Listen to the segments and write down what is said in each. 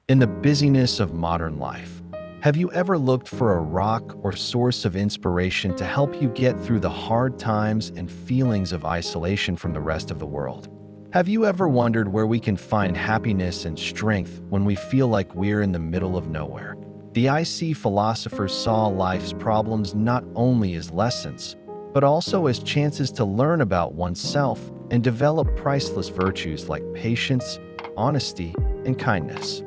In the busyness of modern life, have you ever looked for a rock or source of inspiration to help you get through the hard times and feelings of isolation from the rest of the world? Have you ever wondered where we can find happiness and strength when we feel like we're in the middle of nowhere? The IC philosophers saw life's problems not only as lessons, but also as chances to learn about oneself and develop priceless virtues like patience, honesty, and kindness.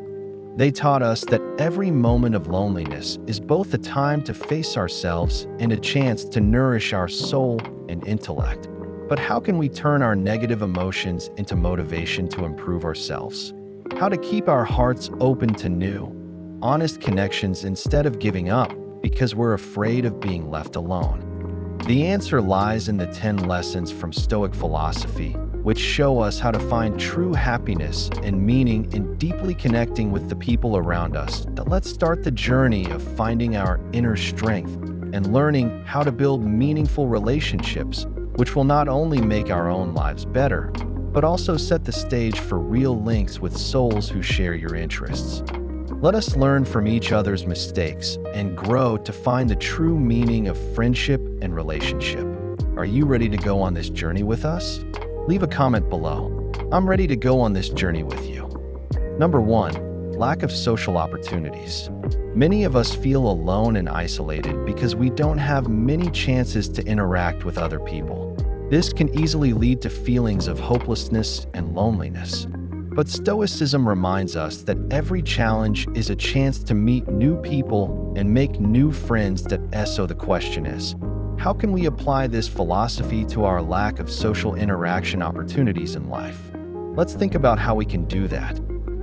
They taught us that every moment of loneliness is both a time to face ourselves and a chance to nourish our soul and intellect. But how can we turn our negative emotions into motivation to improve ourselves? How to keep our hearts open to new, honest connections instead of giving up because we're afraid of being left alone? The answer lies in the 10 lessons from Stoic philosophy, which show us how to find true happiness and meaning in deeply connecting with the people around us. Now let's start the journey of finding our inner strength and learning how to build meaningful relationships, which will not only make our own lives better, but also set the stage for real links with souls who share your interests. Let us learn from each other's mistakes and grow to find the true meaning of friendship and relationship. Are you ready to go on this journey with us? Leave a comment below. I'm ready to go on this journey with you. Number 1. Lack of social opportunities. Many of us feel alone and isolated because we don't have many chances to interact with other people. This can easily lead to feelings of hopelessness and loneliness. But Stoicism reminds us that every challenge is a chance to meet new people and make new friends. So the question is, how can we apply this philosophy to our lack of social interaction opportunities in life? Let's think about how we can do that.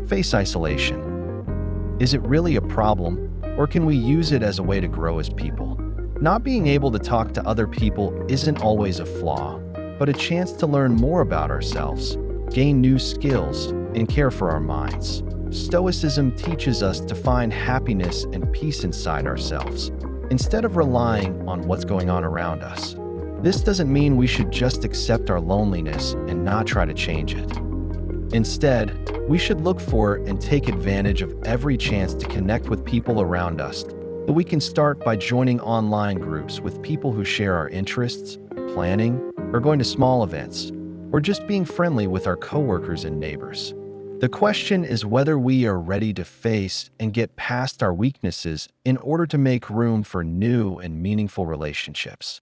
Face isolation. Is it really a problem, or can we use it as a way to grow as people? Not being able to talk to other people isn't always a flaw, but a chance to learn more about ourselves, gain new skills, and care for our minds. Stoicism teaches us to find happiness and peace inside ourselves, instead of relying on what's going on around us. This doesn't mean we should just accept our loneliness and not try to change it. Instead, we should look for and take advantage of every chance to connect with people around us. We can start by joining online groups with people who share our interests, planning, or going to small events, or just being friendly with our coworkers and neighbors. The question is whether we are ready to face and get past our weaknesses in order to make room for new and meaningful relationships.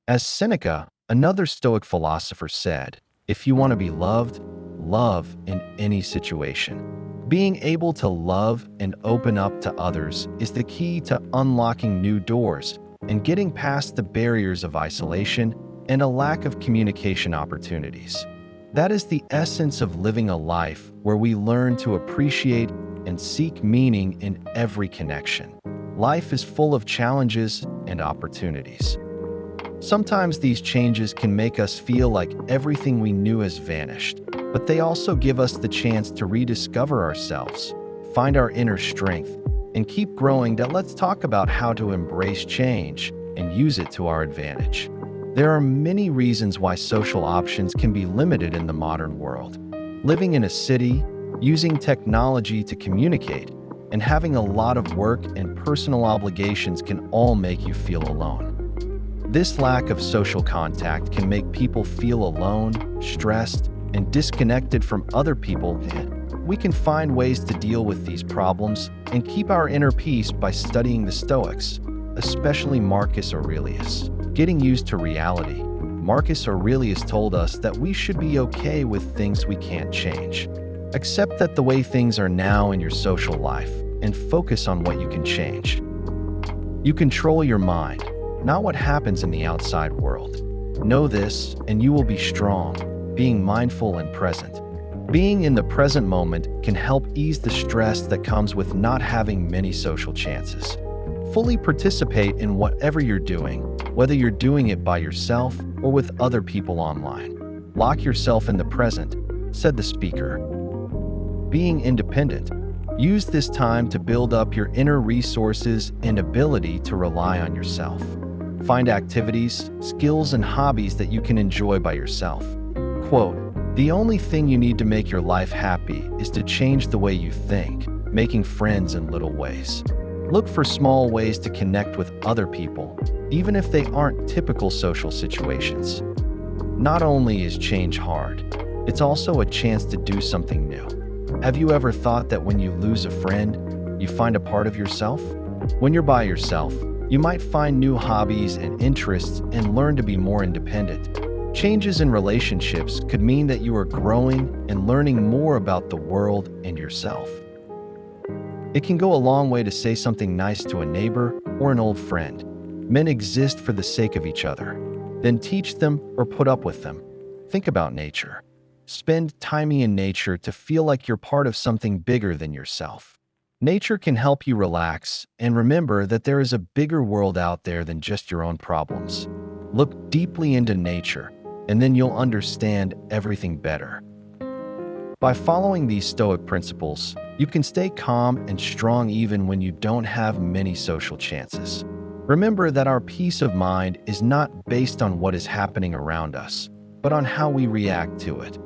As Seneca, another Stoic philosopher, said, "If you want to be loved, love in any situation." Being able to love and open up to others is the key to unlocking new doors and getting past the barriers of isolation and a lack of communication opportunities. That is the essence of living a life where we learn to appreciate and seek meaning in every connection. Life is full of challenges and opportunities. Sometimes these changes can make us feel like everything we knew has vanished, but they also give us the chance to rediscover ourselves, find our inner strength, and keep growing. Let's talk about how to embrace change and use it to our advantage. There are many reasons why social options can be limited in the modern world. Living in a city, using technology to communicate, and having a lot of work and personal obligations can all make you feel alone. This lack of social contact can make people feel alone, stressed, and disconnected from other people. We can find ways to deal with these problems and keep our inner peace by studying the Stoics, especially Marcus Aurelius. Getting used to reality. Marcus Aurelius told us that we should be okay with things we can't change. Accept that the way things are now in your social life and focus on what you can change. You control your mind, not what happens in the outside world. Know this, and you will be strong, being mindful and present. Being in the present moment can help ease the stress that comes with not having many social chances. Fully participate in whatever you're doing, whether you're doing it by yourself or with other people online. Lock yourself in the present, said the speaker. Being independent. Use this time to build up your inner resources and ability to rely on yourself. Find activities, skills, and hobbies that you can enjoy by yourself. Quote, "The only thing you need to make your life happy is to change the way you think," making friends in little ways. Look for small ways to connect with other people, even if they aren't typical social situations. Not only is change hard, it's also a chance to do something new. Have you ever thought that when you lose a friend, you find a part of yourself? When you're by yourself, you might find new hobbies and interests and learn to be more independent. Changes in relationships could mean that you are growing and learning more about the world and yourself. It can go a long way to say something nice to a neighbor or an old friend. Men exist for the sake of each other. Then teach them or put up with them. Think about nature. Spend time in nature to feel like you're part of something bigger than yourself. Nature can help you relax and remember that there is a bigger world out there than just your own problems. Look deeply into nature, and then you'll understand everything better. By following these Stoic principles, you can stay calm and strong even when you don't have many social chances. Remember that our peace of mind is not based on what is happening around us, but on how we react to it.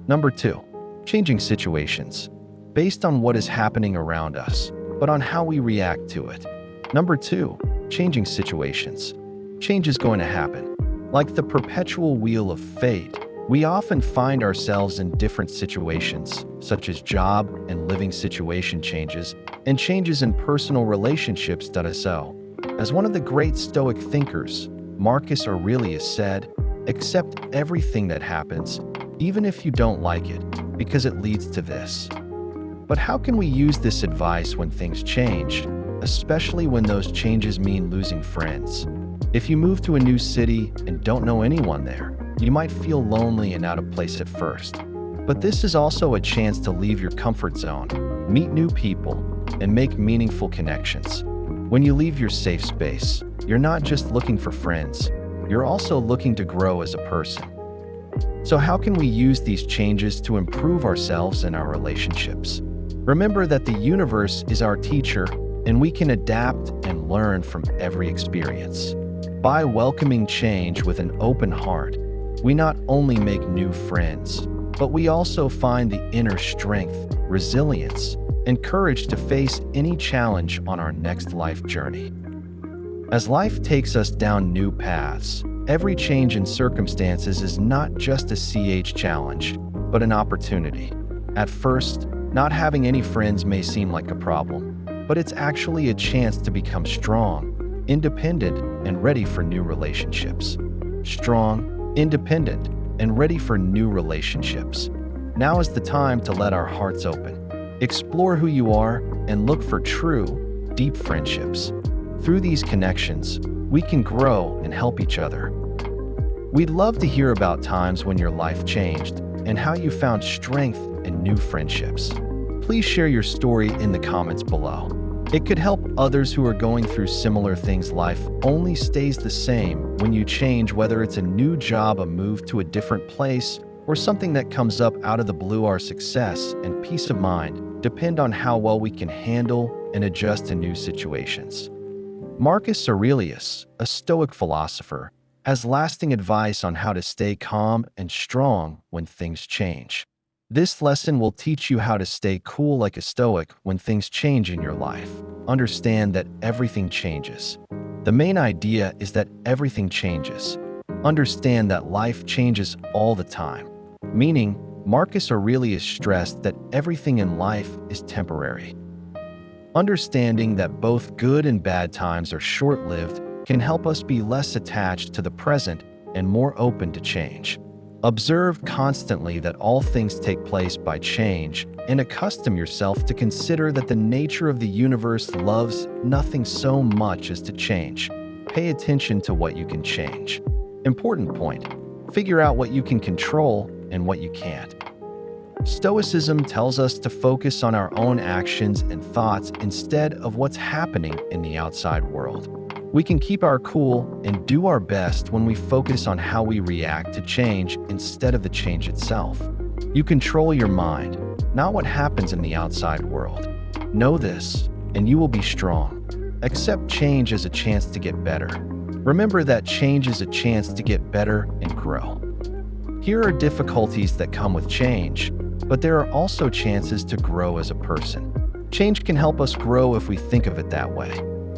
Number 2, changing situations. Based on what is happening around us, but on how we react to it. Number 2, changing situations. Change is going to happen. Like the perpetual wheel of fate, we often find ourselves in different situations, such as job and living situation changes, and changes in personal relationships. So, as one of the great Stoic thinkers, Marcus Aurelius said, "Accept everything that happens, even if you don't like it, because it leads to this." But how can we use this advice when things change, especially when those changes mean losing friends? If you move to a new city and don't know anyone there, you might feel lonely and out of place at first. But this is also a chance to leave your comfort zone, meet new people, and make meaningful connections. When you leave your safe space, you're not just looking for friends, you're also looking to grow as a person. So how can we use these changes to improve ourselves and our relationships? Remember that the universe is our teacher, and we can adapt and learn from every experience. By welcoming change with an open heart, we not only make new friends, but we also find the inner strength, resilience, and courage to face any challenge on our next life journey. As life takes us down new paths, every change in circumstances is not just a challenge, but an opportunity. At first, not having any friends may seem like a problem, but it's actually a chance to become strong, independent, and ready for new relationships. Strong, independent, and ready for new relationships. Now is the time to let our hearts open. Explore who you are and look for true, deep friendships. Through these connections, we can grow and help each other. We'd love to hear about times when your life changed and how you found strength and new friendships. Please share your story in the comments below. It could help others who are going through similar things. Life only stays the same when you change, whether it's a new job, a move to a different place, or something that comes up out of the blue. Our success and peace of mind depend on how well we can handle and adjust to new situations. Marcus Aurelius, a Stoic philosopher, has lasting advice on how to stay calm and strong when things change. This lesson will teach you how to stay cool like a Stoic when things change in your life. Understand that everything changes. The main idea is that everything changes. Understand that life changes all the time. Meaning, Marcus Aurelius stressed that everything in life is temporary. Understanding that both good and bad times are short-lived can help us be less attached to the present and more open to change. Observe constantly that all things take place by change, and accustom yourself to consider that the nature of the universe loves nothing so much as to change. Pay attention to what you can change. Important point: figure out what you can control and what you can't. Stoicism tells us to focus on our own actions and thoughts instead of what's happening in the outside world. We can keep our cool and do our best when we focus on how we react to change instead of the change itself. You control your mind, not what happens in the outside world. Know this, and you will be strong. Accept change as a chance to get better. Remember that change is a chance to get better and grow. Here are difficulties that come with change, but there are also chances to grow as a person. Change can help us grow if we think of it that way.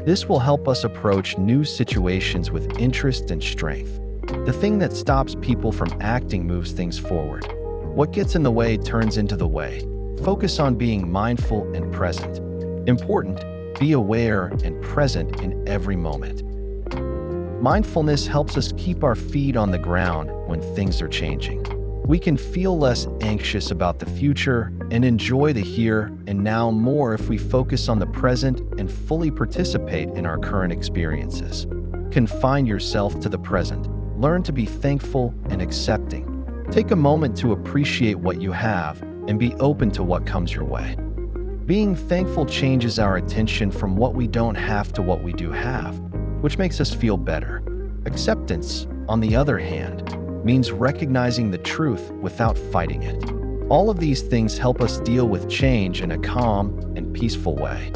This will help us approach new situations with interest and strength. The thing that stops people from acting moves things forward. What gets in the way turns into the way. Focus on being mindful and present. Important, be aware and present in every moment. Mindfulness helps us keep our feet on the ground when things are changing. We can feel less anxious about the future and enjoy the here and now more if we focus on the present and fully participate in our current experiences. Confine yourself to the present. Learn to be thankful and accepting. Take a moment to appreciate what you have and be open to what comes your way. Being thankful changes our attention from what we don't have to what we do have, which makes us feel better. Acceptance, on the other hand, means recognizing the truth without fighting it. All of these things help us deal with change in a calm and peaceful way.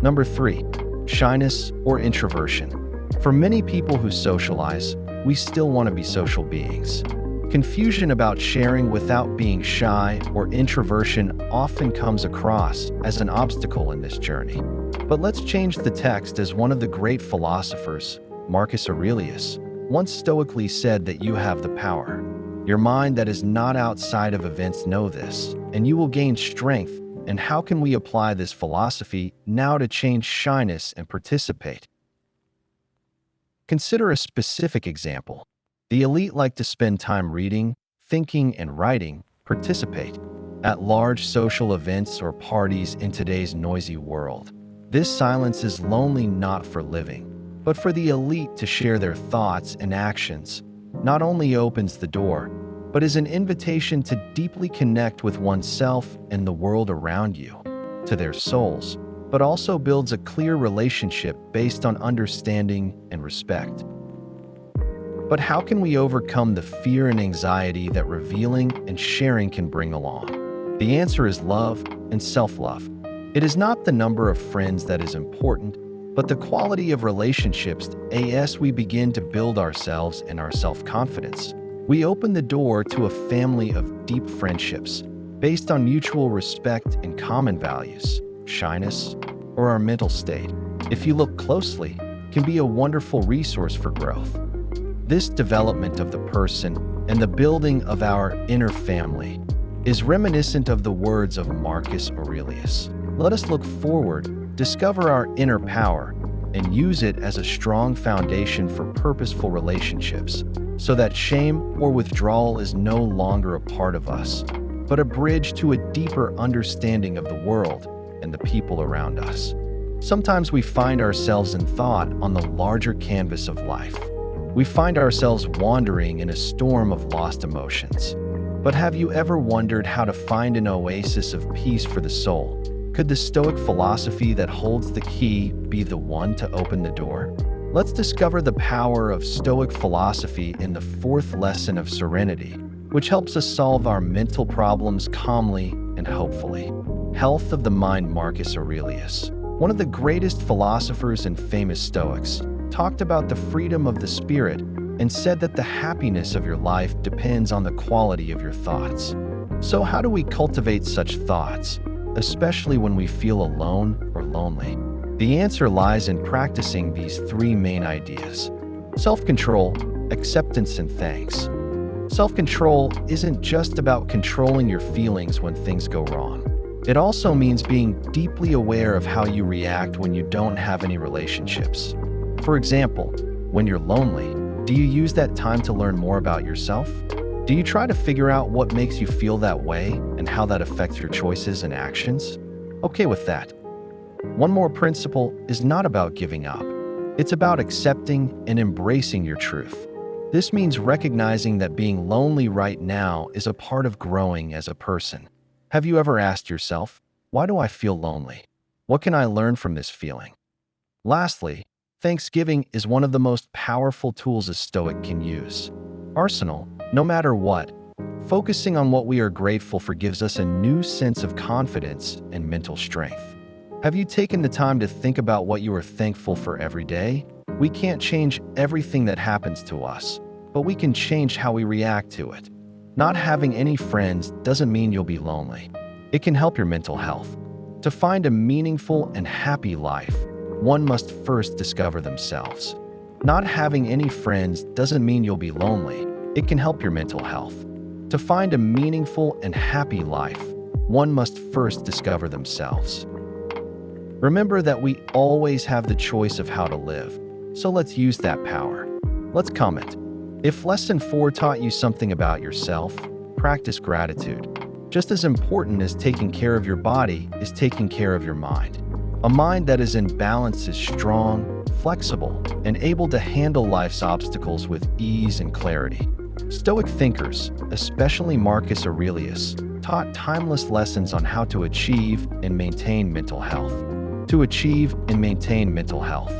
Number 3, shyness or introversion. For many people who socialize, we still want to be social beings. Confusion about sharing without being shy or introversion often comes across as an obstacle in this journey. But let's change the text, as one of the great philosophers, Marcus Aurelius, once stoically said that you have the power. Your mind that is not outside of events know this, and you will gain strength. And how can we apply this philosophy now to change shyness and participate? Consider a specific example. The elite like to spend time reading, thinking, and writing, participate at large social events or parties in today's noisy world. This silence is lonely not for living, but for the elite to share their thoughts and actions. Not only opens the door, but is an invitation to deeply connect with oneself and the world around you, to their souls, but also builds a clear relationship based on understanding and respect. But how can we overcome the fear and anxiety that revealing and sharing can bring along? The answer is love and self-love. It is not the number of friends that is important, but the quality of relationships as we begin to build ourselves and our self-confidence. We open the door to a family of deep friendships based on mutual respect and common values. Shyness, or our mental state, if you look closely, can be a wonderful resource for growth. This development of the person and the building of our inner family is reminiscent of the words of Marcus Aurelius. Let us look forward, discover our inner power, and use it as a strong foundation for purposeful relationships, so that shame or withdrawal is no longer a part of us, but a bridge to a deeper understanding of the world and the people around us. Sometimes we find ourselves in thought on the larger canvas of life. We find ourselves wandering in a storm of lost emotions. But have you ever wondered how to find an oasis of peace for the soul? Could the Stoic philosophy that holds the key be the one to open the door? Let's discover the power of Stoic philosophy in the 4th lesson of serenity, which helps us solve our mental problems calmly and hopefully. Health of the mind. Marcus Aurelius, one of the greatest philosophers and famous Stoics, talked about the freedom of the spirit and said that the happiness of your life depends on the quality of your thoughts. So how do we cultivate such thoughts, especially when we feel alone or lonely? The answer lies in practicing these 3 main ideas: self-control, acceptance, and thanks. Self-control isn't just about controlling your feelings when things go wrong. It also means being deeply aware of how you react when you don't have any relationships. For example, when you're lonely, do you use that time to learn more about yourself? Do you try to figure out what makes you feel that way and how that affects your choices and actions? Okay with that. One more principle is not about giving up. It's about accepting and embracing your truth. This means recognizing that being lonely right now is a part of growing as a person. Have you ever asked yourself, why do I feel lonely? What can I learn from this feeling? Lastly, thanksgiving is one of the most powerful tools a Stoic can use. Arsenal, no matter what, focusing on what we are grateful for gives us a new sense of confidence and mental strength. Have you taken the time to think about what you are thankful for every day? We can't change everything that happens to us, but we can change how we react to it. Not having any friends doesn't mean you'll be lonely. It can help your mental health. To find a meaningful and happy life, one must first discover themselves. Not having any friends doesn't mean you'll be lonely. It can help your mental health. To find a meaningful and happy life, one must first discover themselves. Remember that we always have the choice of how to live, so let's use that power. Let's comment. If Lesson 4 taught you something about yourself, practice gratitude. Just as important as taking care of your body is taking care of your mind. A mind that is in balance is strong, flexible, and able to handle life's obstacles with ease and clarity. Stoic thinkers, especially Marcus Aurelius, taught timeless lessons on how to achieve and maintain mental health. To achieve and maintain mental health.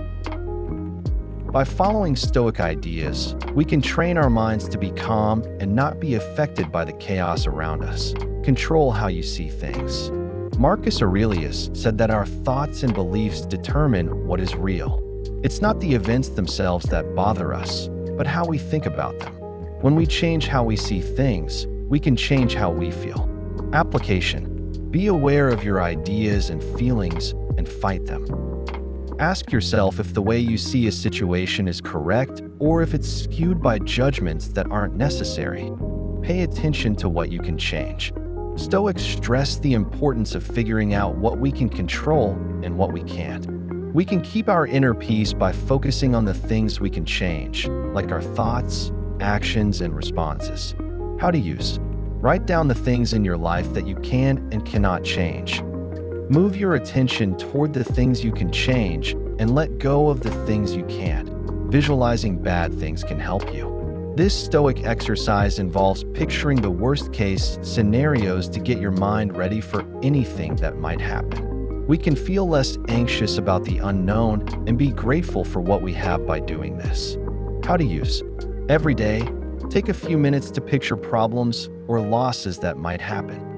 By following Stoic ideas, we can train our minds to be calm and not be affected by the chaos around us. Control how you see things. Marcus Aurelius said that our thoughts and beliefs determine what is real. It's not the events themselves that bother us, but how we think about them. When we change how we see things, we can change how we feel. Application. Be aware of your ideas and feelings and fight them. Ask yourself if the way you see a situation is correct or if it's skewed by judgments that aren't necessary. Pay attention to what you can change. Stoics stress the importance of figuring out what we can control and what we can't. We can keep our inner peace by focusing on the things we can change, like our thoughts, actions, and responses. How to use. Write down the things in your life that you can and cannot change. Move your attention toward the things you can change and let go of the things you can't. Visualizing bad things can help you. This Stoic exercise involves picturing the worst-case scenarios to get your mind ready for anything that might happen. We can feel less anxious about the unknown and be grateful for what we have by doing this. How to use. Every day, take a few minutes to picture problems or losses that might happen.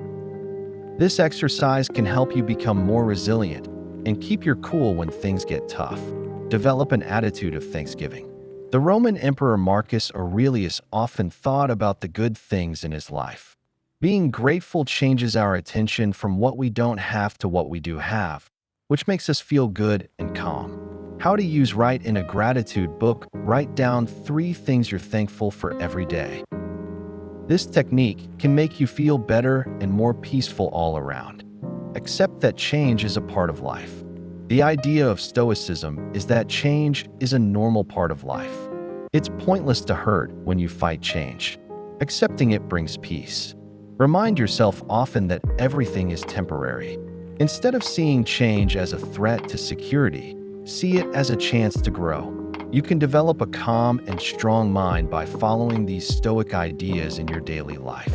This exercise can help you become more resilient and keep your cool when things get tough. Develop an attitude of thanksgiving. The Roman Emperor Marcus Aurelius often thought about the good things in his life. Being grateful changes our attention from what we don't have to what we do have, which makes us feel good and calm. How to use. Write in a gratitude book. Write down 3 things you're thankful for every day. This technique can make you feel better and more peaceful all around. Accept that change is a part of life. The idea of Stoicism is that change is a normal part of life. It's pointless to hurt when you fight change. Accepting it brings peace. Remind yourself often that everything is temporary. Instead of seeing change as a threat to security, see it as a chance to grow. You can develop a calm and strong mind by following these Stoic ideas in your daily life.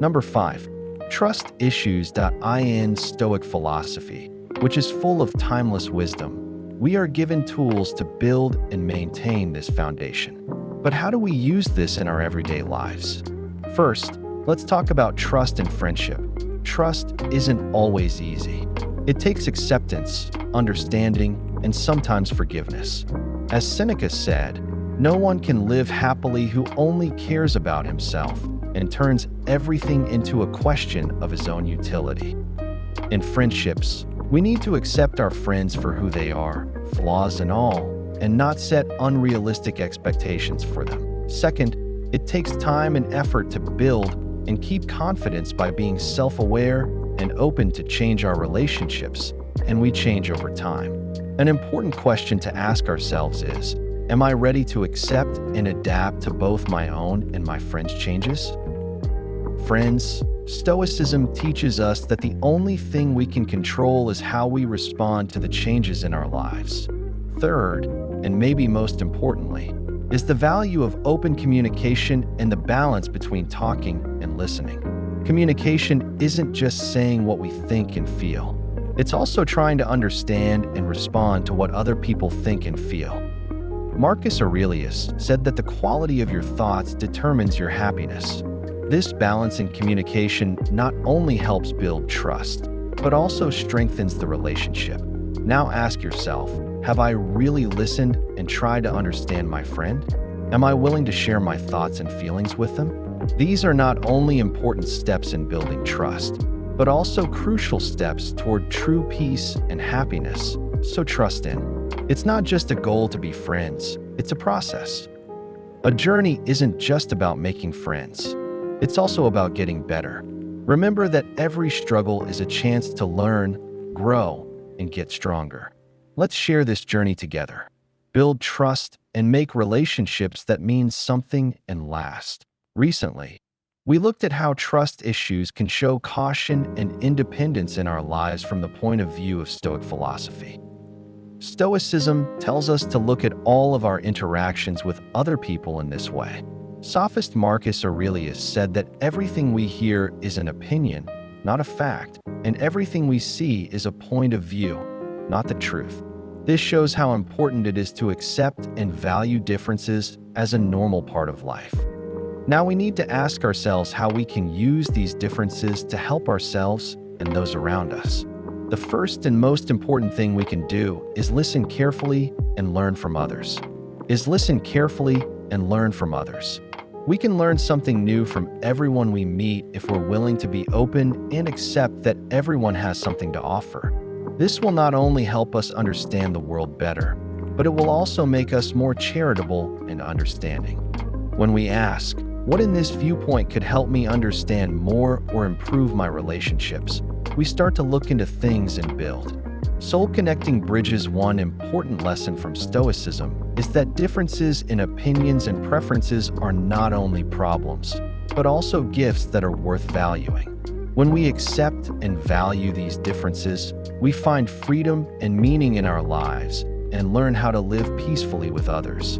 Number 5. Trust issues.in Stoic philosophy, which is full of timeless wisdom. We are given tools to build and maintain this foundation. But how do we use this in our everyday lives? First, let's talk about trust and friendship. Trust isn't always easy. It takes acceptance, understanding, and sometimes forgiveness. As Seneca said, no one can live happily who only cares about himself and turns everything into a question of his own utility. In friendships, we need to accept our friends for who they are, flaws and all, and not set unrealistic expectations for them. Second, it takes time and effort to build and keep confidence by being self-aware and open to change our relationships, and we change over time. An important question to ask ourselves is, am I ready to accept and adapt to both my own and my friends' changes? Friends, Stoicism teaches us that the only thing we can control is how we respond to the changes in our lives. Third, and maybe most importantly, is the value of open communication and the balance between talking and listening. Communication isn't just saying what we think and feel. It's also trying to understand and respond to what other people think and feel. Marcus Aurelius said that the quality of your thoughts determines your happiness. This balance in communication not only helps build trust, but also strengthens the relationship. Now ask yourself, have I really listened and tried to understand my friend? Am I willing to share my thoughts and feelings with them? These are not only important steps in building trust, but also crucial steps toward true peace and happiness. So trust in. It's not just a goal to be friends, it's a process. A journey isn't just about making friends. It's also about getting better. Remember that every struggle is a chance to learn, grow, and get stronger. Let's share this journey together. Build trust and make relationships that mean something and last. Recently, we looked at how trust issues can show caution and independence in our lives from the point of view of Stoic philosophy. Stoicism tells us to look at all of our interactions with other people in this way. Sophist Marcus Aurelius said that everything we hear is an opinion, not a fact, and everything we see is a point of view, not the truth. This shows how important it is to accept and value differences as a normal part of life. Now we need to ask ourselves how we can use these differences to help ourselves and those around us. The first and most important thing we can do is listen carefully and learn from others. We can learn something new from everyone we meet if we're willing to be open and accept that everyone has something to offer. This will not only help us understand the world better, but it will also make us more charitable and understanding. When we ask, what in this viewpoint could help me understand more or improve my relationships, we start to look into things and build. Soul connecting bridges. One important lesson from Stoicism is that differences in opinions and preferences are not only problems, but also gifts that are worth valuing. When we accept and value these differences, we find freedom and meaning in our lives and learn how to live peacefully with others.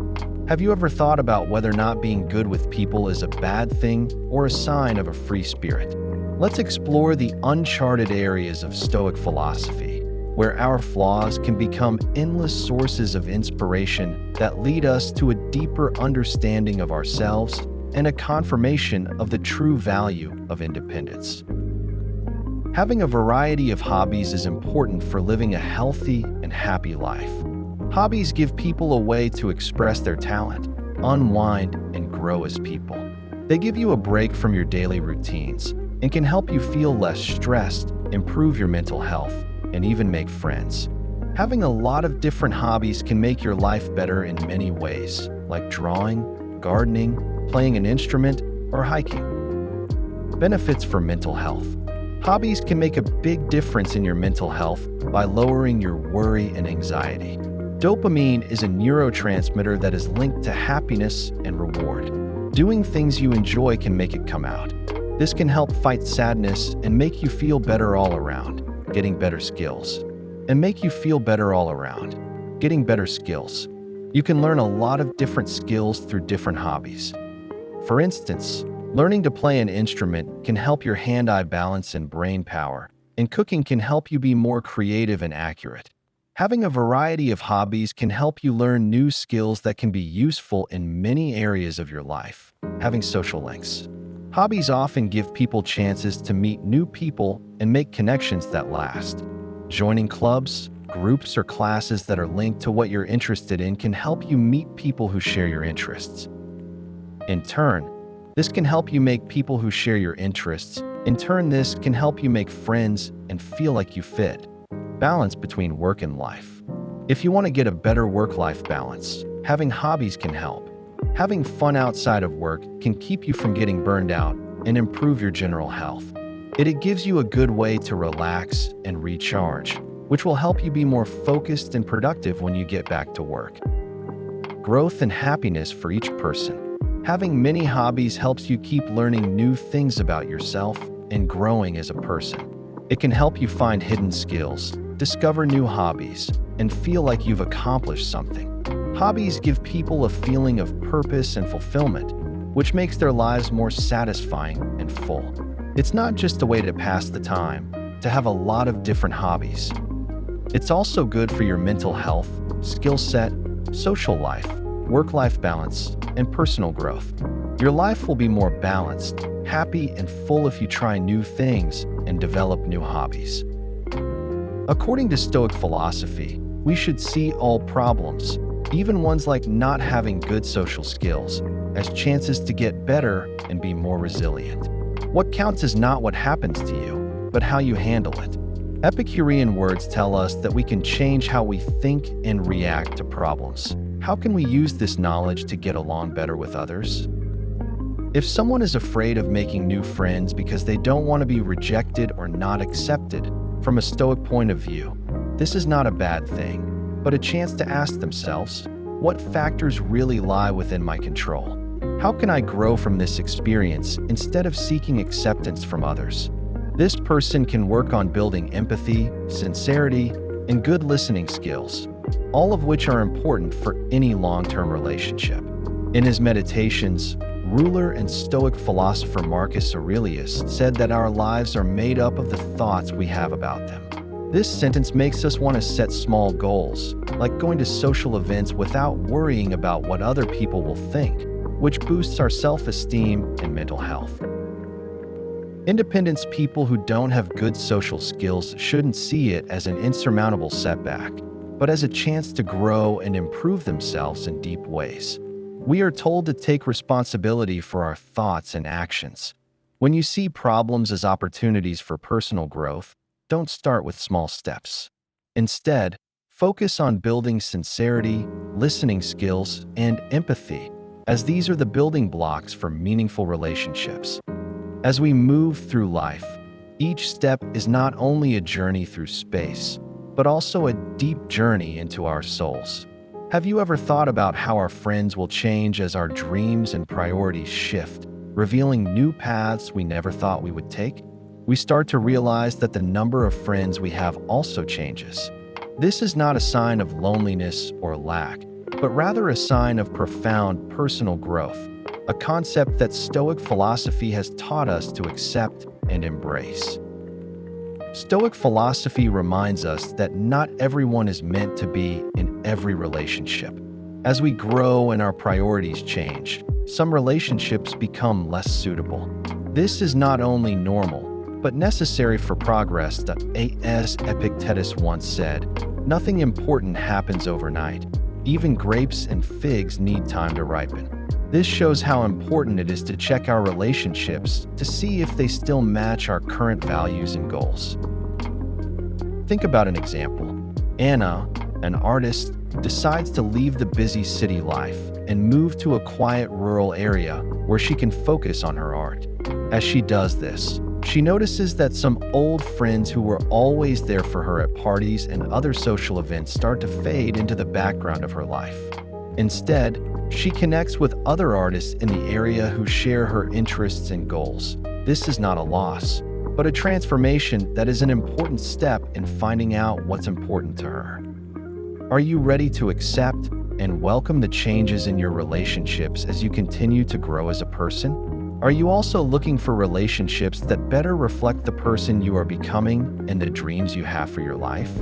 Have you ever thought about whether not being good with people is a bad thing or a sign of a free spirit? Let's explore the uncharted areas of Stoic philosophy, where our flaws can become endless sources of inspiration that lead us to a deeper understanding of ourselves and a confirmation of the true value of independence. Having a variety of hobbies is important for living a healthy and happy life. Hobbies give people a way to express their talent, unwind, and grow as people. They give you a break from your daily routines and can help you feel less stressed, improve your mental health, and even make friends. Having a lot of different hobbies can make your life better in many ways, like drawing, gardening, playing an instrument, or hiking. Benefits for mental health. Hobbies can make a big difference in your mental health by lowering your worry and anxiety. Dopamine is a neurotransmitter that is linked to happiness and reward. Doing things you enjoy can make it come out. This can help fight sadness and make you feel better all around. Getting better skills. Getting better skills. You can learn a lot of different skills through different hobbies. For instance, learning to play an instrument can help your hand-eye balance and brain power, and cooking can help you be more creative and accurate. Having a variety of hobbies can help you learn new skills that can be useful in many areas of your life. Having social links. Hobbies often give people chances to meet new people and make connections that last. Joining clubs, groups, or classes that are linked to what you're interested in can help you meet people who share your interests. In turn, this can help you make people who share your interests. This can help you make friends and feel like you fit. Balance between work and life. If you want to get a better work-life balance, having hobbies can help. Having fun outside of work can keep you from getting burned out and improve your general health. It gives you a good way to relax and recharge, which will help you be more focused and productive when you get back to work. Growth and happiness for each person. Having many hobbies helps you keep learning new things about yourself and growing as a person. It can help you find hidden skills, discover new hobbies, and feel like you've accomplished something. Hobbies give people a feeling of purpose and fulfillment, which makes their lives more satisfying and full. It's not just a way to pass the time, to have a lot of different hobbies. It's also good for your mental health, skill set, social life, work-life balance, and personal growth. Your life will be more balanced, happy, and full if you try new things and develop new hobbies. According to Stoic philosophy, we should see all problems, even ones like not having good social skills, as chances to get better and be more resilient. What counts is not what happens to you, but how you handle it. Epicurean words tell us that we can change how we think and react to problems. How can we use this knowledge to get along better with others? If someone is afraid of making new friends because they don't want to be rejected or not accepted, from a Stoic point of view, this is not a bad thing, but a chance to ask themselves, what factors really lie within my control? How can I grow from this experience instead of seeking acceptance from others? This person can work on building empathy, sincerity, and good listening skills, all of which are important for any long-term relationship. In his meditations, ruler and Stoic philosopher Marcus Aurelius said that our lives are made up of the thoughts we have about them. This sentence makes us want to set small goals, like going to social events without worrying about what other people will think, which boosts our self-esteem and mental health. Independence people who don't have good social skills shouldn't see it as an insurmountable setback, but as a chance to grow and improve themselves in deep ways. We are told to take responsibility for our thoughts and actions. When you see problems as opportunities for personal growth, don't start with small steps. Instead, focus on building sincerity, listening skills, and empathy, as these are the building blocks for meaningful relationships. As we move through life, each step is not only a journey through space, but also a deep journey into our souls. Have you ever thought about how our friends will change as our dreams and priorities shift, revealing new paths we never thought we would take? We start to realize that the number of friends we have also changes. This is not a sign of loneliness or lack, but rather a sign of profound personal growth, a concept that Stoic philosophy has taught us to accept and embrace. Stoic philosophy reminds us that not everyone is meant to be in every relationship. As we grow and our priorities change, some relationships become less suitable. This is not only normal, but necessary for progress. As Epictetus once said, nothing important happens overnight. Even grapes and figs need time to ripen. This shows how important it is to check our relationships to see if they still match our current values and goals. Think about an example. Anna, an artist, decides to leave the busy city life and move to a quiet rural area where she can focus on her art. As she does this, she notices that some old friends who were always there for her at parties and other social events start to fade into the background of her life. Instead, she connects with other artists in the area who share her interests and goals. This is not a loss, but a transformation that is an important step in finding out what's important to her. Are you ready to accept and welcome the changes in your relationships as you continue to grow as a person? Are you also looking for relationships that better reflect the person you are becoming and the dreams you have for your life?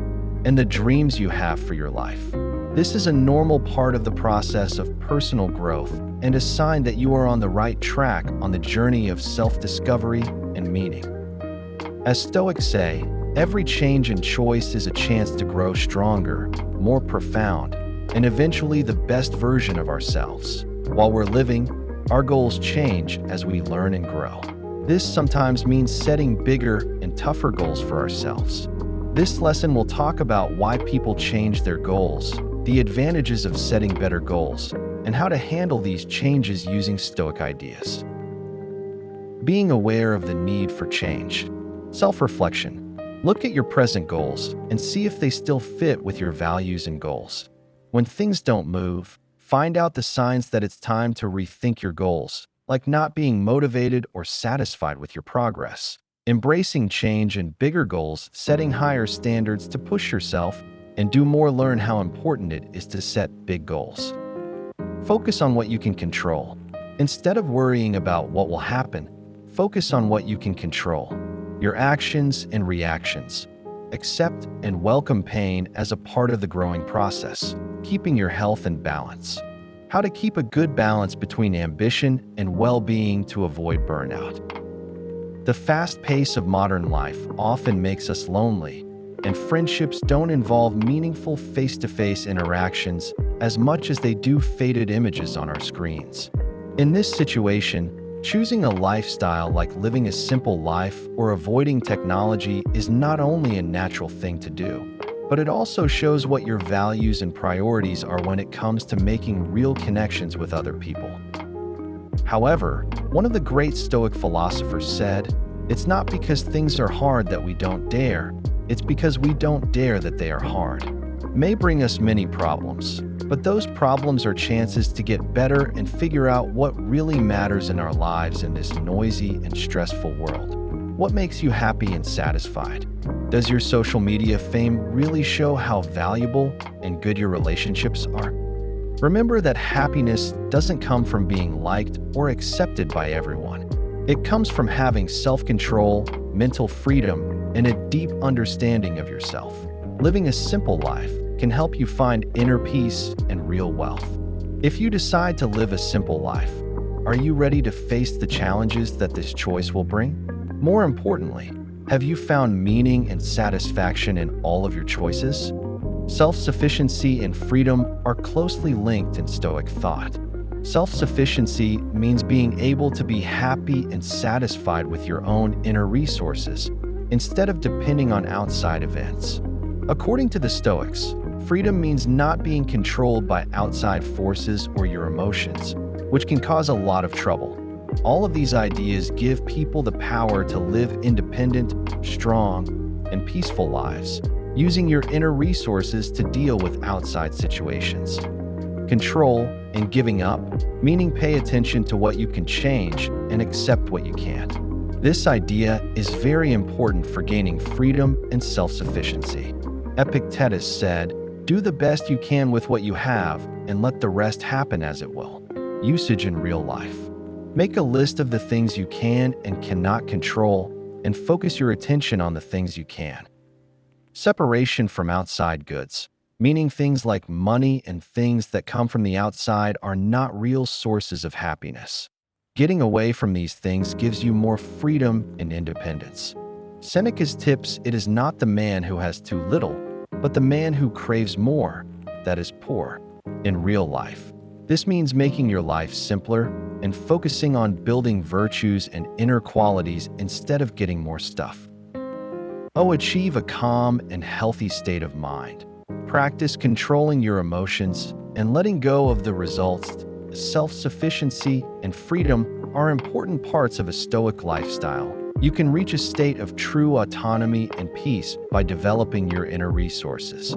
This is a normal part of the process of personal growth and a sign that you are on the right track on the journey of self-discovery and meaning. As Stoics say, every change and choice is a chance to grow stronger, more profound, and eventually the best version of ourselves. While we're living, our goals change as we learn and grow. This sometimes means setting bigger and tougher goals for ourselves. This lesson will talk about why people change their goals, the advantages of setting better goals, and how to handle these changes using Stoic ideas. Being aware of the need for change. Self-reflection. Look at your present goals and see if they still fit with your values and goals. When things don't move, find out the signs that it's time to rethink your goals, like not being motivated or satisfied with your progress. Embracing change and bigger goals, setting higher standards to push yourself, and do more. Learn how important it is to set big goals. Focus on what you can control. Instead of worrying about what will happen, focus on what you can control, your actions and reactions. Accept and welcome pain as a part of the growing process, keeping your health in balance. How to keep a good balance between ambition and well-being to avoid burnout. The fast pace of modern life often makes us lonely, and friendships don't involve meaningful face-to-face interactions as much as they do faded images on our screens. In this situation, choosing a lifestyle like living a simple life or avoiding technology is not only a natural thing to do, but it also shows what your values and priorities are when it comes to making real connections with other people. However, one of the great Stoic philosophers said, "It's not because things are hard that we don't dare, it's because we don't dare that they are hard." It may bring us many problems, but those problems are chances to get better and figure out what really matters in our lives in this noisy and stressful world. What makes you happy and satisfied? Does your social media fame really show how valuable and good your relationships are? Remember that happiness doesn't come from being liked or accepted by everyone. It comes from having self-control, mental freedom, and a deep understanding of yourself. Living a simple life can help you find inner peace and real wealth. If you decide to live a simple life, are you ready to face the challenges that this choice will bring? More importantly, have you found meaning and satisfaction in all of your choices? Self-sufficiency and freedom are closely linked in Stoic thought. Self-sufficiency means being able to be happy and satisfied with your own inner resources, instead of depending on outside events. According to the Stoics, freedom means not being controlled by outside forces or your emotions, which can cause a lot of trouble. All of these ideas give people the power to live independent, strong, and peaceful lives, using your inner resources to deal with outside situations. Control and giving up, meaning pay attention to what you can change and accept what you can't. This idea is very important for gaining freedom and self-sufficiency. Epictetus said, "Do the best you can with what you have and let the rest happen as it will." Usage in real life. Make a list of the things you can and cannot control and focus your attention on the things you can. Separation from outside goods, meaning things like money and things that come from the outside are not real sources of happiness. Getting away from these things gives you more freedom and independence. Seneca's tips, "It is not the man who has too little, but the man who craves more, that is poor." In real life, this means making your life simpler and focusing on building virtues and inner qualities instead of getting more stuff. Achieve a calm and healthy state of mind. Practice controlling your emotions and letting go of the results. Self-sufficiency and freedom are important parts of a Stoic lifestyle. You can reach a state of true autonomy and peace by developing your inner resources.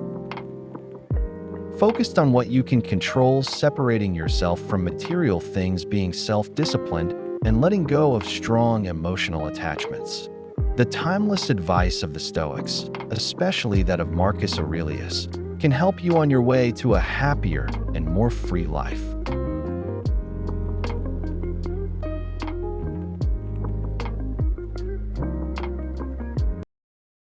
Focused on what you can control, separating yourself from material things, being self-disciplined, and letting go of strong emotional attachments. The timeless advice of the Stoics, especially that of Marcus Aurelius, can help you on your way to a happier and more free life.